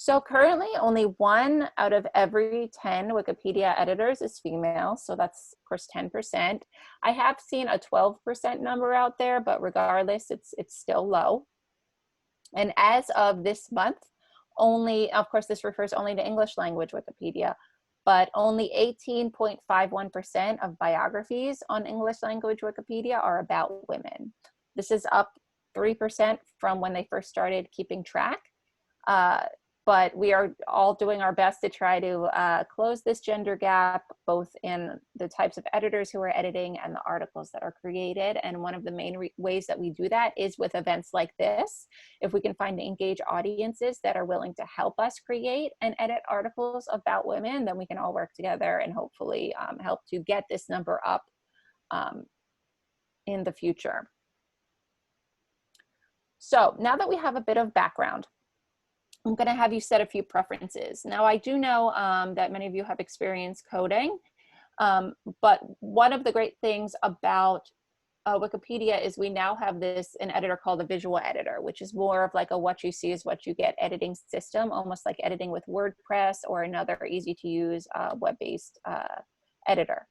So currently only 1 out of every 10 Wikipedia editors is female. So that's of course 10%. I have seen a 12% number out there, but regardless, it's still low. And as of this month, only, of course, this refers only to English language Wikipedia, but only 18.51% of biographies on English language Wikipedia are about women. This is up 3% from when they first started keeping track. But we are all doing our best to try to close this gender gap, both in the types of editors who are editing and the articles that are created. And one of the main ways that we do that is with events like this. If we can find engaged audiences that are willing to help us create and edit articles about women, then we can all work together and hopefully help to get this number up in the future. So now that we have a bit of background, I'm going to have you set a few preferences. Now, I do know that many of you have experience coding, but one of the great things about Wikipedia is we now have an editor called a visual editor, which is more of like a what you see is what you get editing system, almost like editing with WordPress or another easy to use web-based editor.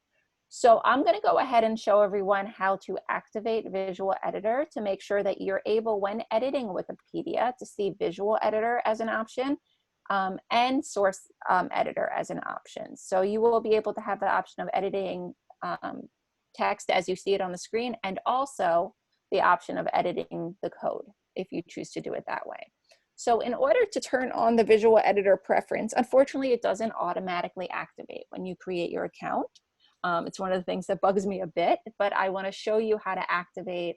So I'm going to go ahead and show everyone how to activate Visual Editor to make sure that you're able, when editing Wikipedia, to see Visual Editor as an option and Source Editor as an option. So you will be able to have the option of editing text as you see it on the screen, and also the option of editing the code if you choose to do it that way. So in order to turn on the Visual Editor preference, unfortunately, it doesn't automatically activate when you create your account. It's one of the things that bugs me a bit, but I want to show you how to activate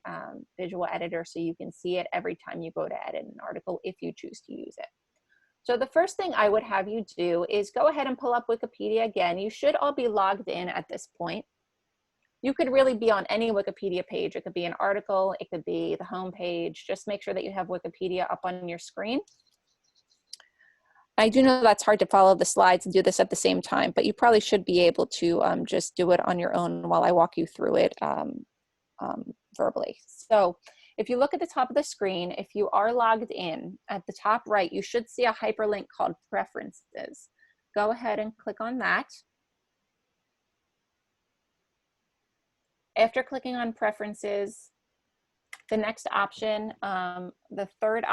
Visual Editor so you can see it every time you go to edit an article if you choose to use it. So the first thing I would have you do is go ahead and pull up Wikipedia again. You should all be logged in at this point. You could really be on any Wikipedia page. It could be an article, it could be the home page. Just make sure that you have Wikipedia up on your screen. I do know that's hard to follow the slides and do this at the same time, but you probably should be able to just do it on your own while I walk you through it verbally. So if you look at the top of the screen, if you are logged in, at the top right, you should see a hyperlink called Preferences. Go ahead and click on that. After clicking on Preferences, the next option, the third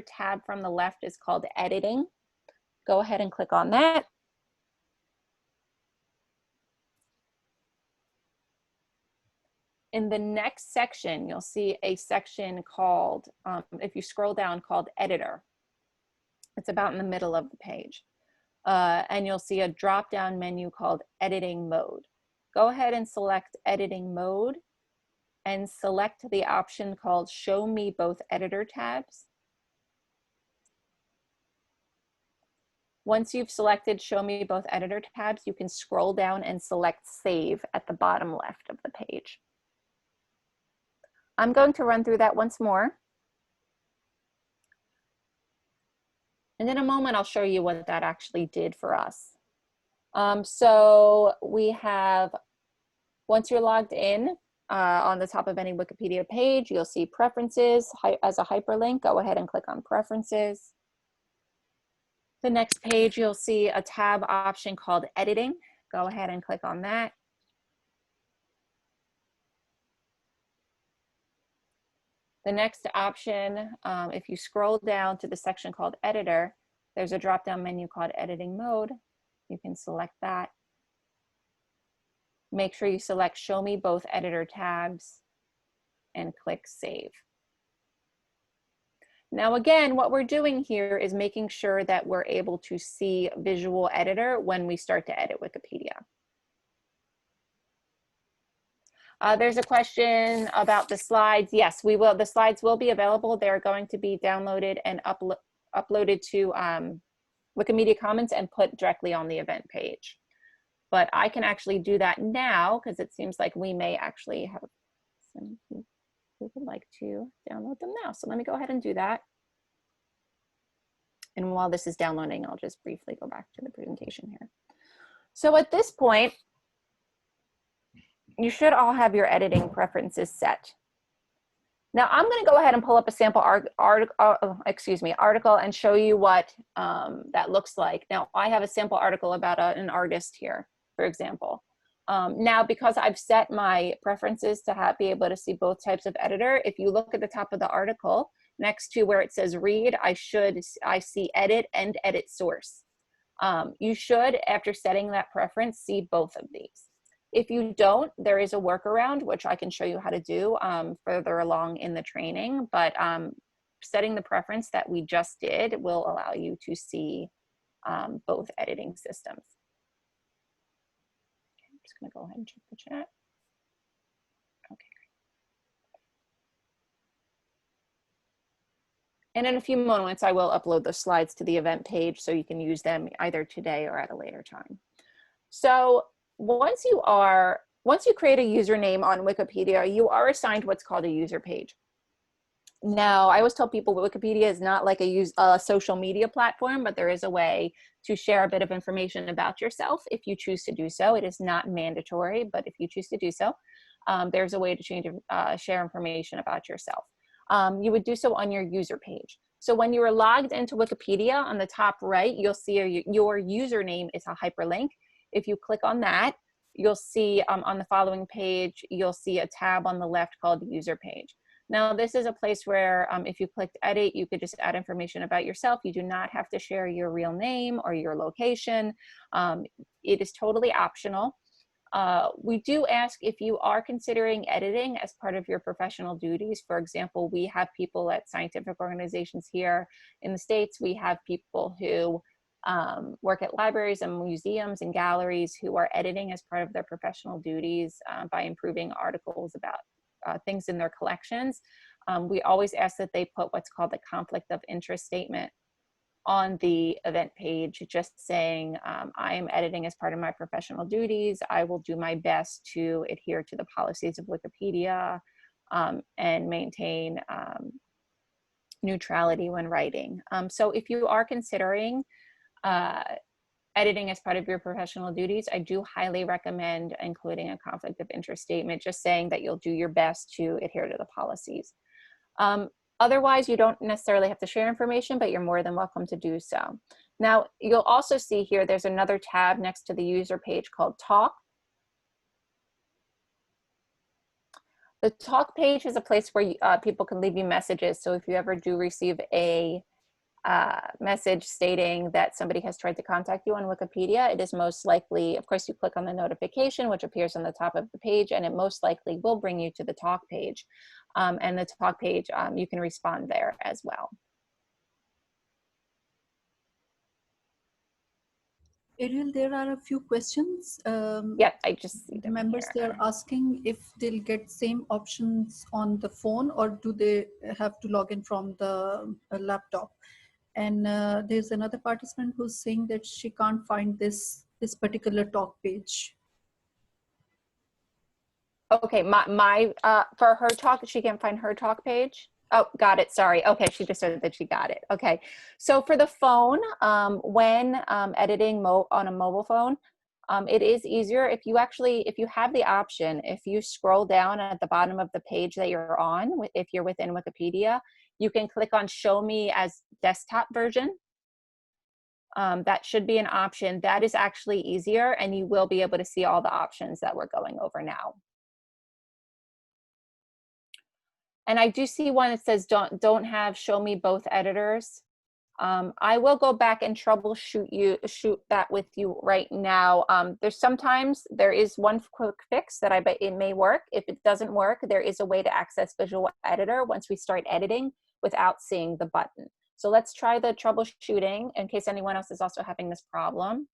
tab from the left is called Editing. Go ahead and click on that. In the next section, you'll see a section called, if you scroll down, called Editor. It's about in the middle of the page. And you'll see a drop-down menu called Editing Mode. Go ahead and select Editing Mode and select the option called Show Me Both Editor Tabs. Once you've selected Show Me Both Editor Tabs, you can scroll down and select Save at the bottom left of the page. I'm going to run through that once more. And in a moment, I'll show you what that actually did for us. So we have, once you're logged in, on the top of any Wikipedia page, you'll see Preferences as a hyperlink. Go ahead and click on Preferences. The next page, you'll see a tab option called Editing. Go ahead and click on that. The next option, if you scroll down to the section called Editor, there's a drop-down menu called Editing Mode. You can select that. Make sure you select Show Me Both Editor Tabs and click Save. Now again, what we're doing here is making sure that we're able to see Visual Editor when we start to edit Wikipedia. There's a question about the slides. Yes, we will. The slides will be available. They're going to be downloaded and uploaded to Wikimedia Commons and put directly on the event page. But I can actually do that now because it seems like we may actually have some people who would like to download them now. So let me go ahead and do that. And while this is downloading, I'll just briefly go back to the presentation here. So at this point, you should all have your editing preferences set. Now I'm going to go ahead and pull up a sample article and show you what that looks like. Now I have a sample article about an artist here, for example. Now, because I've set my preferences to be able to see both types of editor, if you look at the top of the article, next to where it says read, I see edit and edit source. You should, after setting that preference, see both of these. If you don't, there is a workaround, which I can show you how to do further along in the training, but setting the preference that we just did will allow you to see both editing systems. Okay, I'm just gonna go ahead and check the chat. Okay. And in a few moments, I will upload the slides to the event page so you can use them either today or at a later time. So once you create a username on Wikipedia, you are assigned what's called a user page. Now, I always tell people Wikipedia is not like a social media platform, but there is a way to share a bit of information about yourself if you choose to do so. It is not mandatory, but if you choose to do so, there's a way to share information about yourself. You would do so on your user page. So when you are logged into Wikipedia, on the top right, you'll see your username is a hyperlink. If you click on that, you'll see on the following page, you'll see a tab on the left called user page. Now, this is a place where if you clicked edit, you could just add information about yourself. You do not have to share your real name or your location. It is totally optional. We do ask if you are considering editing as part of your professional duties. For example, we have people at scientific organizations here in the States. We have people who work at libraries and museums and galleries who are editing as part of their professional duties by improving articles about things in their collections. We always ask that they put what's called the conflict of interest statement on the event page, just saying, I am editing as part of my professional duties. I will do my best to adhere to the policies of Wikipedia and maintain neutrality when writing. So if you are considering editing as part of your professional duties, I do highly recommend including a conflict of interest statement, just saying that you'll do your best to adhere to the policies. Otherwise, you don't necessarily have to share information, but you're more than welcome to do so. Now, you'll also see here, there's another tab next to the user page called Talk. The Talk page is a place where people can leave you messages. So if you ever do receive a message stating that somebody has tried to contact you on Wikipedia, it is most likely, of course, you click on the notification, which appears on the top of the page, and it most likely will bring you to the Talk page. And the Talk page, you can respond there as well. Ariel, there are a few questions. Yep, I just see the members, they are asking if they'll get same options on the phone, or do they have to log in from the laptop? And there's another participant who's saying that she can't find this particular Talk page. Okay, for her Talk, she can find her Talk page. Oh, got it. Sorry. Okay, she just said that she got it. Okay, so for the phone, when editing on a mobile phone, it is easier if you have the option, if you scroll down at the bottom of the page that you're on, if you're within Wikipedia, you can click on Show Me as Desktop Version. That should be an option. That is actually easier, and you will be able to see all the options that we're going over now. And I do see one that says don't have show me both editors. I will go back and shoot that with you right now. Sometimes there is one quick fix that I bet it may work. If it doesn't work, there is a way to access Visual Editor once we start editing without seeing the button. So let's try the troubleshooting in case anyone else is also having this problem.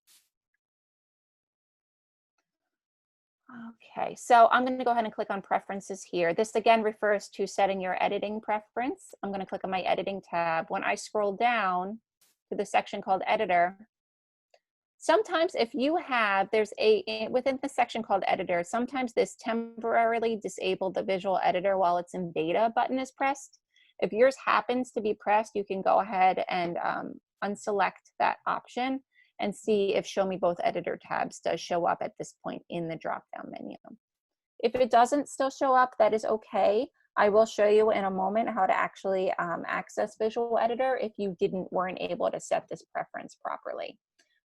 Okay, so I'm going to go ahead and click on preferences here. This again refers to setting your editing preference. I'm going to click on my editing tab. When I scroll down to the section called editor, sometimes if you have, within the section called editor, sometimes this temporarily disabled the visual editor while it's in beta button is pressed. If yours happens to be pressed, you can go ahead and unselect that option and see if Show Me Both Editor tabs does show up at this point in the drop-down menu. If it doesn't still show up, that is okay. I will show you in a moment how to actually access Visual Editor if you weren't able to set this preference properly.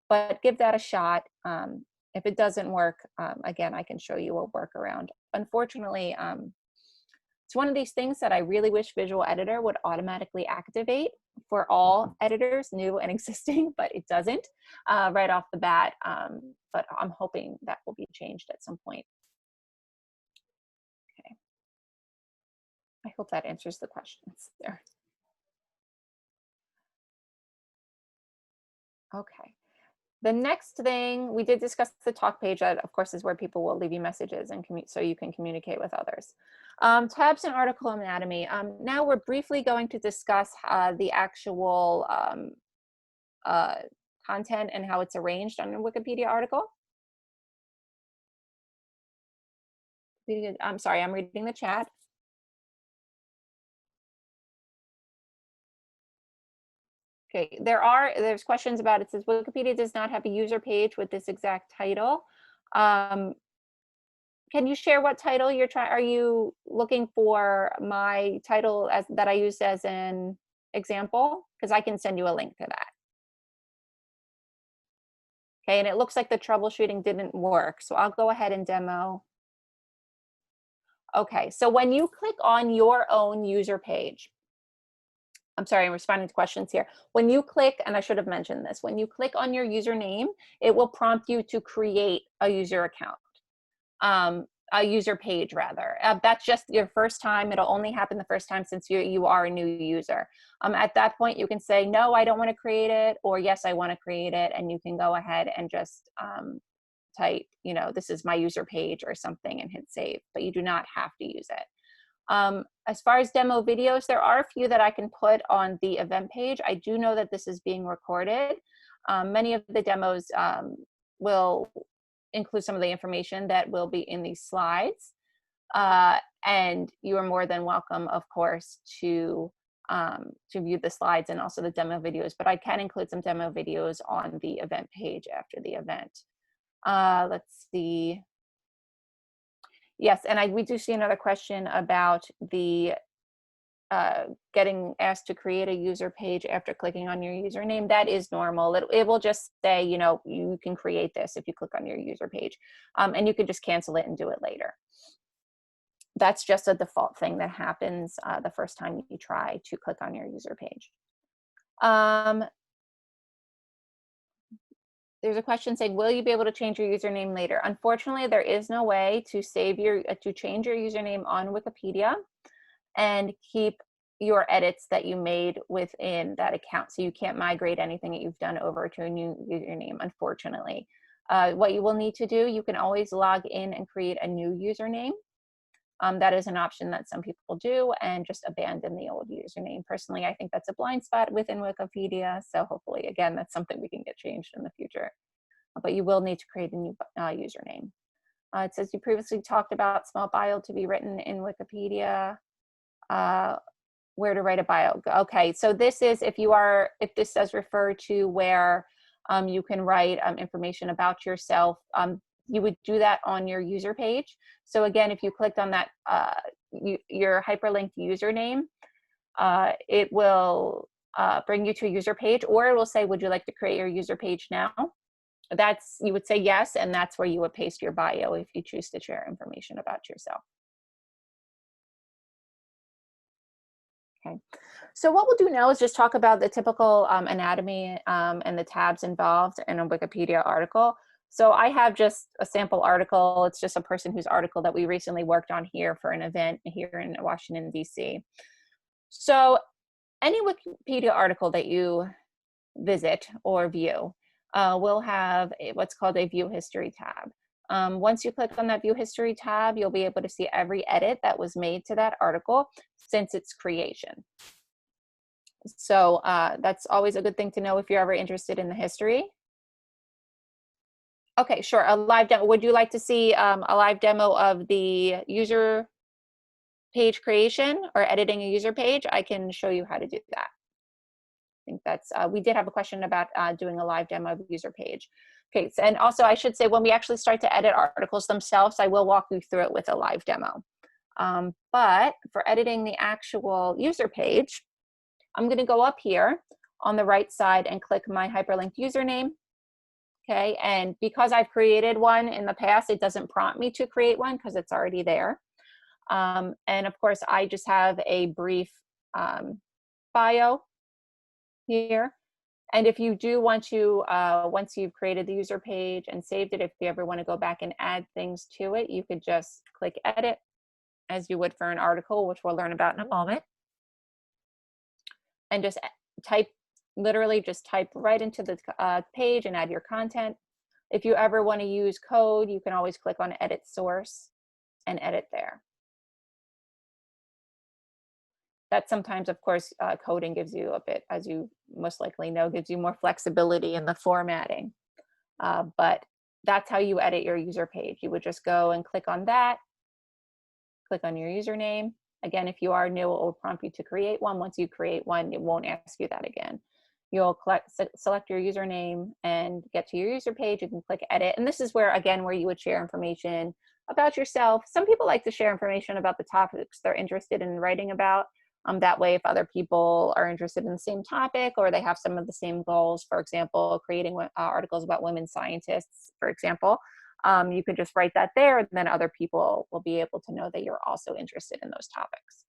But give that a shot. If it doesn't work, again, I can show you a workaround. Unfortunately, it's one of these things that I really wish Visual Editor would automatically activate for all editors, new and existing, but it doesn't right off the bat. But I'm hoping that will be changed at some point. Okay. I hope that answers the questions there. Okay. The next thing, we did discuss the talk page. That, of course, is where people will leave you messages and so you can communicate with others. Tabs and article anatomy. Now we're briefly going to discuss the actual content and how it's arranged on a Wikipedia article. I'm sorry, I'm reading the chat. Okay, there's questions about it. Says Wikipedia does not have a user page with this exact title. Can you share what title you're trying? Are you looking for my title that I used as an example? Because I can send you a link to that. Okay, and it looks like the troubleshooting didn't work, so I'll go ahead and demo. Okay, so when you click on your own user page, I'm sorry, I'm responding to questions here. When you click, and I should have mentioned this, when you click on your username, it will prompt you to create a user account, a user page rather. That's just your first time. It'll only happen the first time since you are a new user. At that point, you can say, no, I don't want to create it, or yes, I want to create it, and you can go ahead and just type, you know, this is my user page or something and hit save, but you do not have to use it. As far as demo videos, there are a few that I can put on the event page. I do know that this is being recorded. Many of the demos will include some of the information that will be in these slides. And you are more than welcome, of course, to view the slides and also the demo videos, but I can include some demo videos on the event page after the event. Let's see. Yes, and we do see another question about the getting asked to create a user page after clicking on your username. That is normal. It will just say, you know, you can create this if you click on your user page, and you can just cancel it and do it later. That's just a default thing that happens the first time you try to click on your user page. There's a question saying, will you be able to change your username later? Unfortunately, there is no way to change your username on Wikipedia and keep your edits that you made within that account. So you can't migrate anything that you've done over to a new username, unfortunately. What you will need to do, you can always log in and create a new username. That is an option that some people do, and just abandon the old username. Personally, I think that's a blind spot within Wikipedia. So hopefully, again, that's something we can get changed in the future. But you will need to create a new username. It says you previously talked about small bio to be written in Wikipedia. Where to write a bio. Okay, so this is if this does refer to where you can write information about yourself. You would do that on your user page. So again, if you clicked on that, your hyperlinked username, it will bring you to a user page, or it will say, would you like to create your user page now? You would say yes, and that's where you would paste your bio if you choose to share information about yourself. Okay, so what we'll do now is just talk about the typical anatomy and the tabs involved in a Wikipedia article. So I have just a sample article. It's just a person whose article that we recently worked on here for an event here in Washington, DC. So any Wikipedia article that you visit or view will have what's called a View History tab. Once you click on that View History tab, you'll be able to see every edit that was made to that article since its creation. So that's always a good thing to know if you're ever interested in the history. Okay, sure, a live demo. Would you like to see a live demo of the user page creation or editing a user page? I can show you how to do that. I think that's, we did have a question about doing a live demo of a user page. Okay, so, and also I should say when we actually start to edit articles themselves, I will walk you through it with a live demo. But for editing the actual user page, I'm going to go up here on the right side and click my hyperlinked username. Okay, and because I've created one in the past, it doesn't prompt me to create one because it's already there. And of course, I just have a brief bio here. And if you do want to, once you've created the user page and saved it, if you ever want to go back and add things to it, you could just click edit as you would for an article, which we'll learn about in a moment. And just type, literally just type right into the page and add your content. If you ever want to use code, you can always click on edit source and edit there. That sometimes, of course, coding gives you a bit, as you most likely know, gives you more flexibility in the formatting. But that's how you edit your user page. You would just go and click on that, click on your username. Again, if you are new, it will prompt you to create one. Once you create one, it won't ask you that again. You'll select your username and get to your user page. You can click edit. And this is where, again, where you would share information about yourself. Some people like to share information about the topics they're interested in writing about. That way, if other people are interested in the same topic or they have some of the same goals, for example, creating articles about women scientists, for example, you could just write that there, and then other people will be able to know that you're also interested in those topics.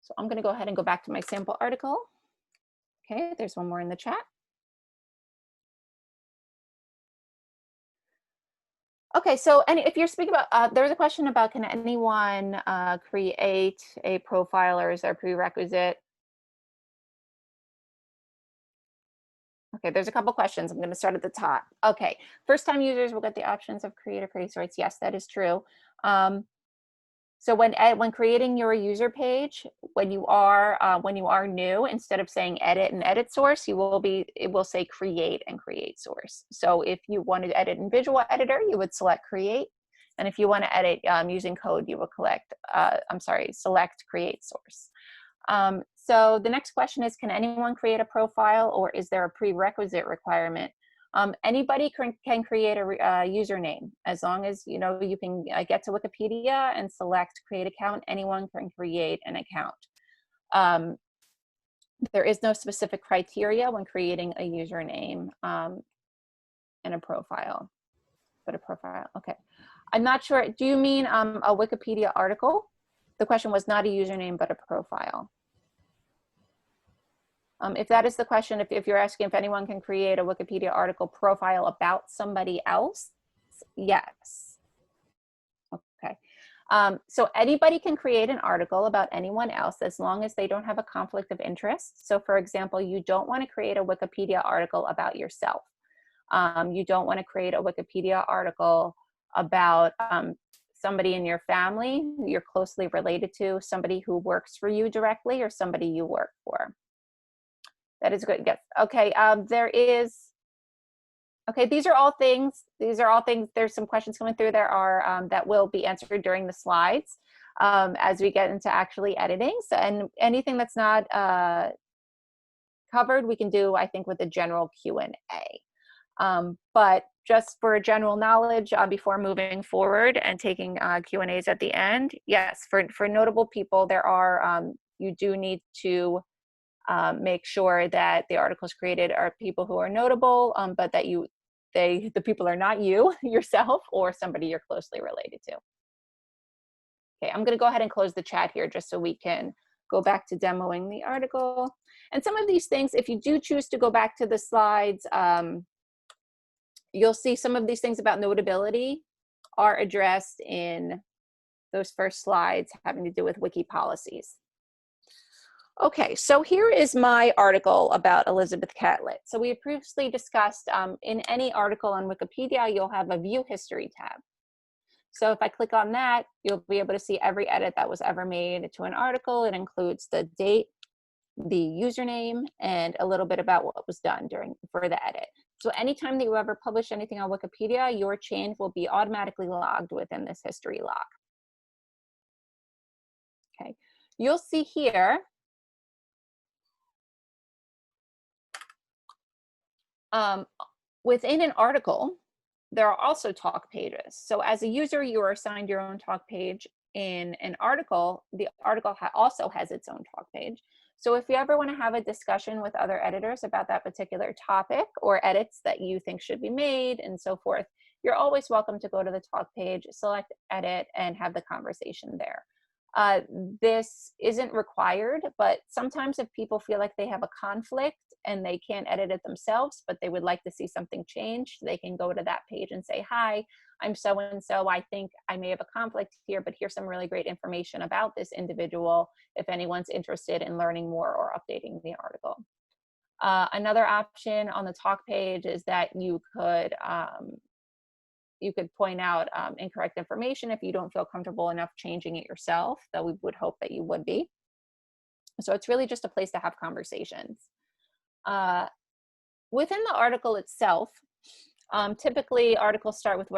So I'm going to go ahead and go back to my sample article. Okay, there's one more in the chat. Okay, so if you're speaking about, there's a question about, can anyone create a profile, or is there a prerequisite? Okay, there's a couple questions. I'm going to start at the top. Okay, first-time users will get the options of create or create rights. Yes, that is true. So when creating your user page, when you are new, instead of saying edit and edit source, it will say create and create source. So if you want to edit in visual editor, you would select create, and if you want to edit using code, you will select create source. So the next question is, can anyone create a profile, or is there a prerequisite requirement? Anybody can create a username, as long as you can get to Wikipedia and select create account. Anyone can create an account. There is no specific criteria when creating a username and a profile, but a profile. Okay, I'm not sure. Do you mean a Wikipedia article? The question was not a username, but a profile. If that is the question, if you're asking if anyone can create a Wikipedia article profile about somebody else, yes. Okay. So anybody can create an article about anyone else as long as they don't have a conflict of interest. So for example, you don't want to create a Wikipedia article about yourself. You don't want to create a Wikipedia article about somebody in your family you're closely related to, somebody who works for you directly, or somebody you work for. That is good. Yes. Okay. Okay. These are all things. There's some questions coming through. There are that will be answered during the slides as we get into actually editing. So, and anything that's not covered, we can do, I think, with a general Q&A. But just for general knowledge, before moving forward and taking Q&As at the end, yes, for notable people, there are you do need to make sure that the articles created are people who are notable, but that the people are not you yourself or somebody you're closely related to. Okay, I'm going to go ahead and close the chat here just so we can go back to demoing the article. And some of these things, if you do choose to go back to the slides, you'll see some of these things about notability are addressed in those first slides having to do with wiki policies. Okay, so here is my article about Elizabeth Catlett. So we previously discussed in any article on Wikipedia, you'll have a view history tab. So if I click on that, you'll be able to see every edit that was ever made to an article. It includes the date, the username, and a little bit about what was done for the edit. So anytime that you ever publish anything on Wikipedia, your change will be automatically logged within this history log. Okay, you'll see here within an article, there are also talk pages. So as a user, you are assigned your own talk page. In an article, the article also has its own talk page. So if you ever want to have a discussion with other editors about that particular topic or edits that you think should be made and so forth, you're always welcome to go to the talk page, select edit, and have the conversation there. This isn't required, but sometimes if people feel like they have a conflict and they can't edit it themselves, but they would like to see something changed, they can go to that page and say, hi, I'm so-and-so. I think I may have a conflict here, but here's some really great information about this individual if anyone's interested in learning more or updating the article. Another option on the talk page is that you could point out incorrect information if you don't feel comfortable enough changing it yourself, though we would hope that you would be. So it's really just a place to have conversations. Within the article itself, typically articles start with what